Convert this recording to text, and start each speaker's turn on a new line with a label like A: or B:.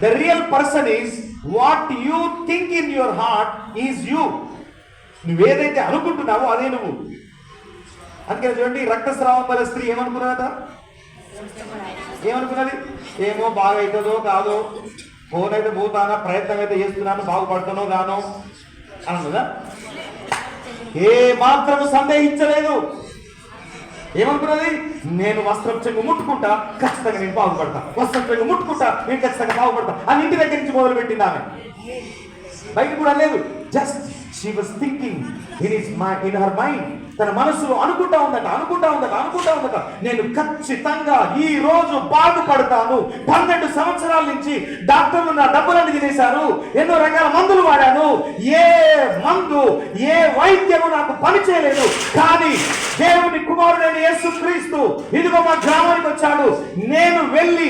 A: The real person is what you think in your heart is you. నువ్వేదైతే అనుకుంటున్నావో అదే నువ్వు. అందుకని చూడండి, రక్తస్రావం వల్ల స్త్రీ ఏమనుకున్నదట? ఏమనుకున్నది? ఏమో బాగా అవుతుందో కాదో, ఫోన్ అయితే పోతానా, ప్రయత్నం అయితే చేస్తున్నాను, బాగుపడతానో గానో అన్నదా? ఏ మాత్రము సందేహించలేదు. ఏమనుకున్నది? నేను వస్త్రం చెంగు ముట్టుకుంటా, ఖచ్చితంగా నేను బాగుపడతా, వస్త్రం చెంగు ముట్టుకుంటా, నేను ఖచ్చితంగా బాగుపడతా అని ఇంటి దగ్గర నుంచి మొదలు పెట్టింది ఆమె. బయట కూడా లేదు. Just she was thinking in her mind. తన మనసులో అనుకుంటా ఉందట, నేను ఖచ్చితంగా ఈ రోజు బాగుపడతాను. 12 సంవత్సరాల నుంచి డాక్టర్లు నా డబ్బులన్నీ తినేశారు, ఎన్నో రకాల మందులు వాడాను, ఏ మందు ఏ వైద్యము నాకు పని చేయలేదు. కానీ దేవుని కుమారుడైన యేసుక్రీస్తు ఇదిగో మా గ్రామానికి వచ్చాడు. నేను వెళ్ళి